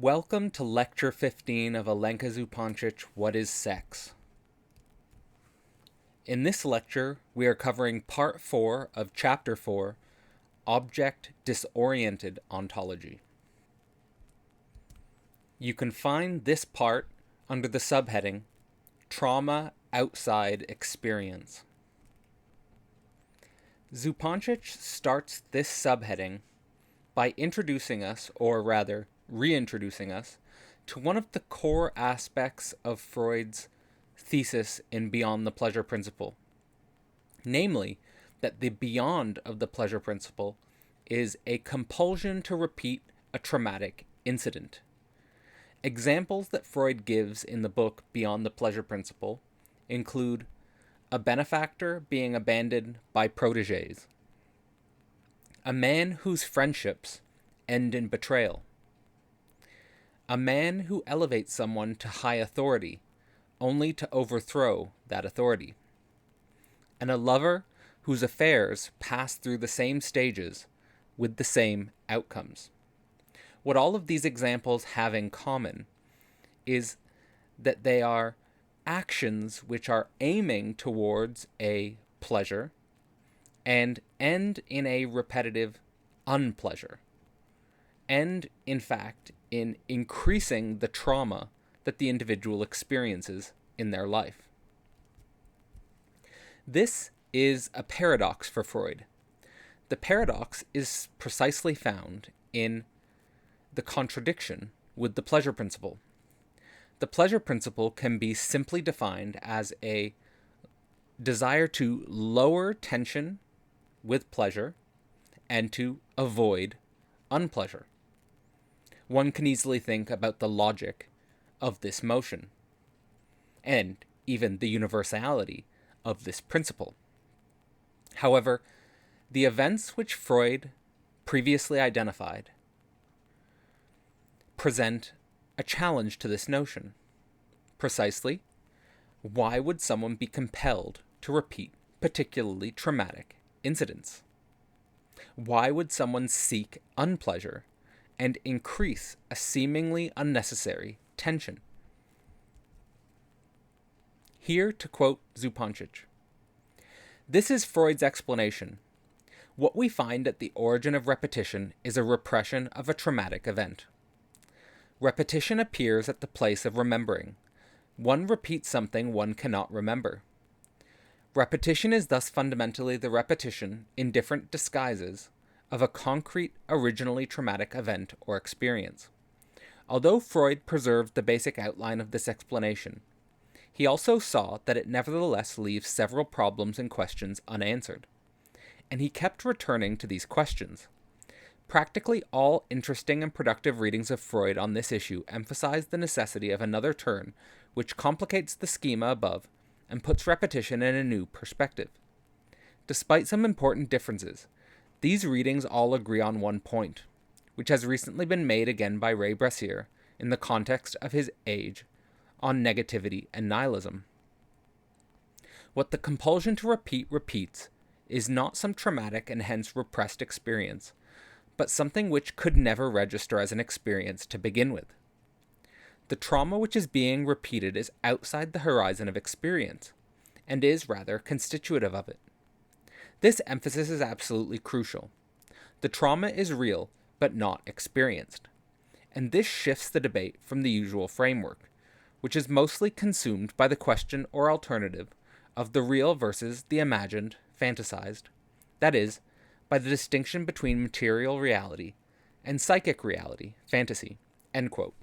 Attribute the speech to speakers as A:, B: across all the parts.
A: Welcome to Lecture 15 of Alenka Zupančič, What is Sex? In this lecture, we are covering Part 4 of Chapter 4, Object-Disoriented Ontology. You can find this part under the subheading, Trauma Outside Experience. Zupančič starts this subheading by introducing us, or rather, reintroducing us to one of the core aspects of Freud's thesis in Beyond the Pleasure Principle, namely that the beyond of the pleasure principle is a compulsion to repeat a traumatic incident. Examples that Freud gives in the book Beyond the Pleasure Principle include a benefactor being abandoned by protégés, a man whose friendships end in betrayal, a man who elevates someone to high authority, only to overthrow that authority, and a lover whose affairs pass through the same stages with the same outcomes. What all of these examples have in common is that they are actions which are aiming towards a pleasure and end in a repetitive unpleasure, and, in fact, in increasing the trauma that the individual experiences in their life. This is a paradox for Freud. The paradox is precisely found in the contradiction with the pleasure principle. The pleasure principle can be simply defined as a desire to lower tension with pleasure and to avoid unpleasure. One can easily think about the logic of this motion, and even the universality of this principle. However, the events which Freud previously identified present a challenge to this notion. Precisely, why would someone be compelled to repeat particularly traumatic incidents? Why would someone seek unpleasure and increase a seemingly unnecessary tension? Here to quote Zupančič, "This is Freud's explanation. What we find at the origin of repetition is a repression of a traumatic event. Repetition appears at the place of remembering. One repeats something one cannot remember. Repetition is thus fundamentally the repetition, in different disguises, of a concrete, originally traumatic event or experience. Although Freud preserved the basic outline of this explanation, he also saw that it nevertheless leaves several problems and questions unanswered, and he kept returning to these questions. Practically all interesting and productive readings of Freud on this issue emphasize the necessity of another turn which complicates the schema above and puts repetition in a new perspective. Despite some important differences, these readings all agree on one point, which has recently been made again by Repression in the context of his age, on negativity and nihilism. What the compulsion to repeat repeats is not some traumatic and hence repressed experience, but something which could never register as an experience to begin with. The trauma which is being repeated is outside the horizon of experience, and is rather constitutive of it. This emphasis is absolutely crucial. The trauma is real, but not experienced. And this shifts the debate from the usual framework, which is mostly consumed by the question or alternative of the real versus the imagined, fantasized. That is, by the distinction between material reality and psychic reality, fantasy." End quote.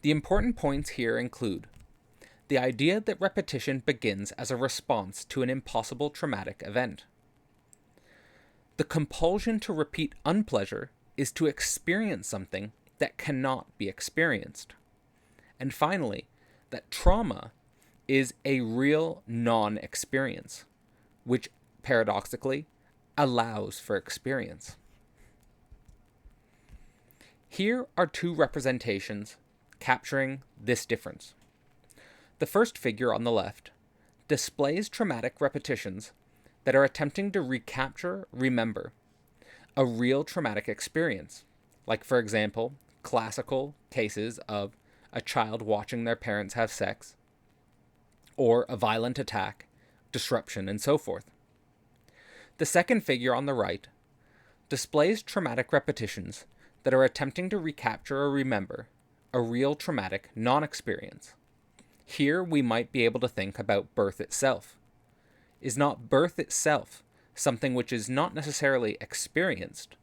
A: The important points here include the idea that repetition begins as a response to an impossible traumatic event. The compulsion to repeat unpleasure is to experience something that cannot be experienced. And finally, that trauma is a real non-experience, which paradoxically allows for experience. Here are two representations capturing this difference. The first figure on the left displays traumatic repetitions that are attempting to remember a real traumatic experience, like, for example, classical cases of a child watching their parents have sex, or a violent attack, disruption, and so forth. The second figure on the right displays traumatic repetitions that are attempting to recapture or remember a real traumatic non-experience. Here we might be able to think about birth itself. Is not birth itself something which is not necessarily experienced,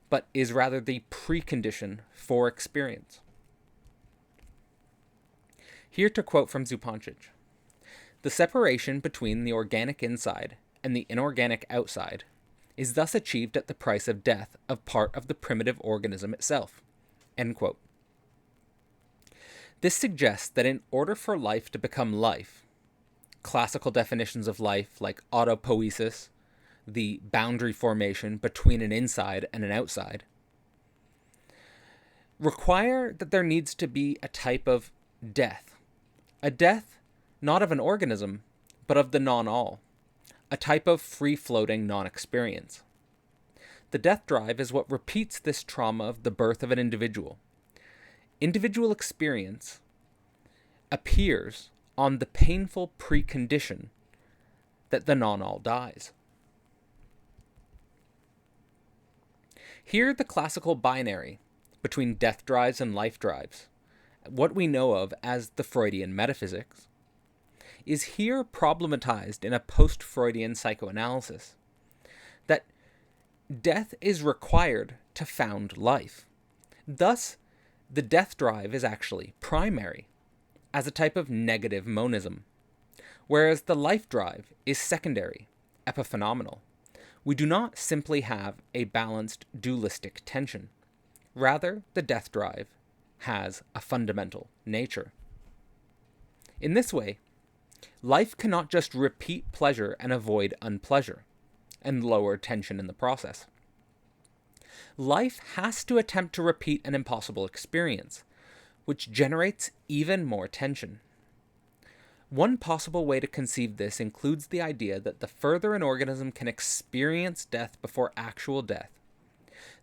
A: but is rather the precondition for experience? Here to quote from Zupančič, "The separation between the organic inside and the inorganic outside is thus achieved at the price of death of part of the primitive organism itself." End quote. This suggests that in order for life to become life, classical definitions of life like autopoiesis, the boundary formation between an inside and an outside, require that there needs to be a type of death. A death not of an organism, but of the non-all, a type of free-floating non-experience. The death drive is what repeats this trauma of the birth of an individual. Individual experience appears on the painful precondition that the non-all dies. Here, the classical binary between death drives and life drives, what we know of as the Freudian metaphysics, is here problematized in a post-Freudian psychoanalysis, that death is required to found life. Thus, the death drive is actually primary, as a type of negative monism, whereas the life drive is secondary, epiphenomenal. We do not simply have a balanced dualistic tension. Rather, the death drive has a fundamental nature. In this way, life cannot just repeat pleasure and avoid unpleasure, and lower tension in the process. Life has to attempt to repeat an impossible experience, which generates even more tension. One possible way to conceive this includes the idea that the further an organism can experience death before actual death,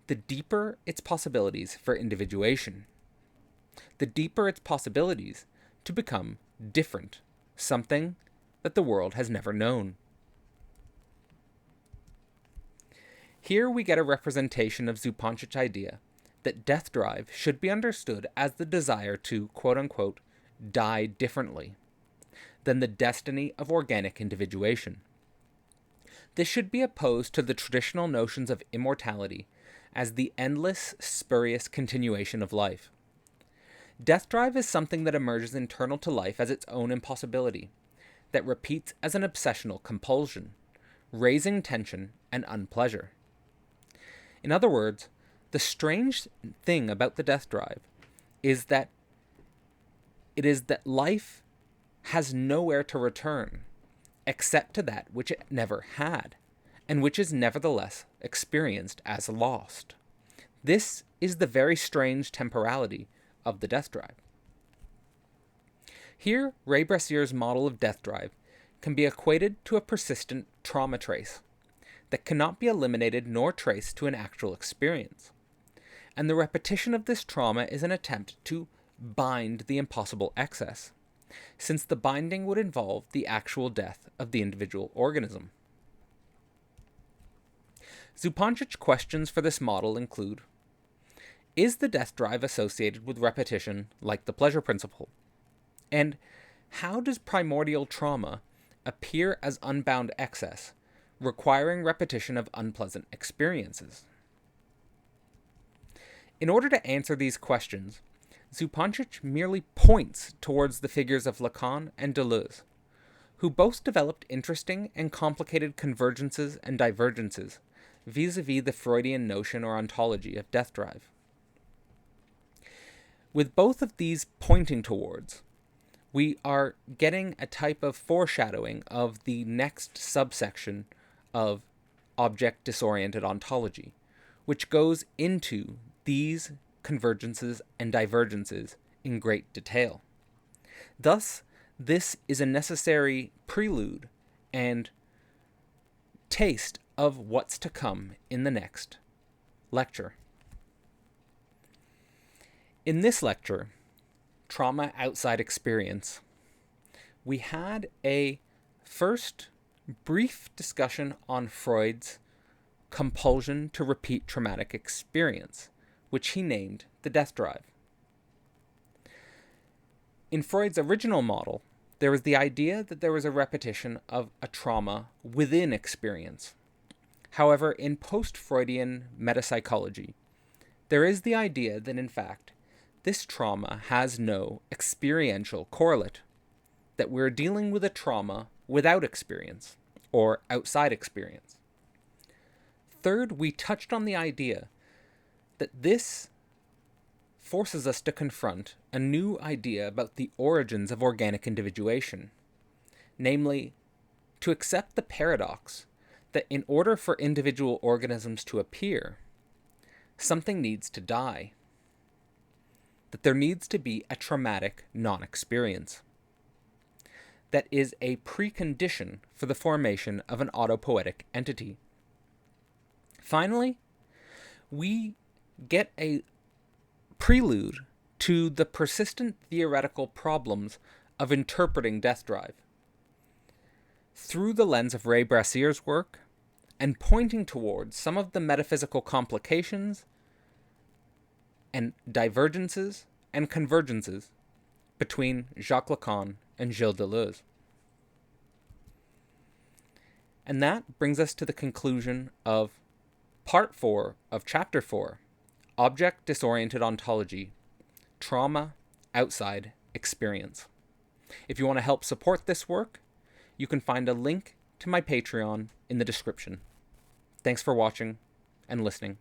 A: the deeper its possibilities for individuation, the deeper its possibilities to become different, something that the world has never known. Here we get a representation of Zupančič's idea that death drive should be understood as the desire to, quote-unquote, die differently than the destiny of organic individuation. This should be opposed to the traditional notions of immortality as the endless, spurious continuation of life. Death drive is something that emerges internal to life as its own impossibility, that repeats as an obsessional compulsion, raising tension and unpleasure. In other words, the strange thing about the death drive is that life has nowhere to return except to that which it never had, and which is nevertheless experienced as lost. This is the very strange temporality of the death drive. Here, Repression's model of death drive can be equated to a persistent trauma trace that cannot be eliminated nor traced to an actual experience. And the repetition of this trauma is an attempt to bind the impossible excess, since the binding would involve the actual death of the individual organism. Zupančič's questions for this model include: is the death drive associated with repetition like the pleasure principle? And how does primordial trauma appear as unbound excess, requiring repetition of unpleasant experiences? In order to answer these questions, Zupančič merely points towards the figures of Lacan and Deleuze, who both developed interesting and complicated convergences and divergences vis-a-vis the Freudian notion or ontology of death drive. With both of these pointing towards, we are getting a type of foreshadowing of the next subsection of Object-Disoriented Ontology, which goes into these convergences and divergences in great detail. Thus, this is a necessary prelude and taste of what's to come in the next lecture. In this lecture, Trauma Outside Experience, we had a first brief discussion on Freud's compulsion to repeat traumatic experience, which he named the death drive. In Freud's original model, there was the idea that there was a repetition of a trauma within experience. However, in post-Freudian metapsychology, there is the idea that, in fact, this trauma has no experiential correlate, that we're dealing with a trauma without experience, or outside experience. Third, we touched on the idea that this forces us to confront a new idea about the origins of organic individuation, namely, to accept the paradox that in order for individual organisms to appear, something needs to die, that there needs to be a traumatic non-experience that is a precondition for the formation of an autopoietic entity. Finally, we get a prelude to the persistent theoretical problems of interpreting death drive through the lens of Ray Brassier's work and pointing towards some of the metaphysical complications and divergences and convergences between Jacques Lacan and Gilles Deleuze. And that brings us to the conclusion of Part 4 of Chapter 4, Object-Disoriented Ontology, Trauma Outside Experience. If you want to help support this work, you can find a link to my Patreon in the description. Thanks for watching and listening.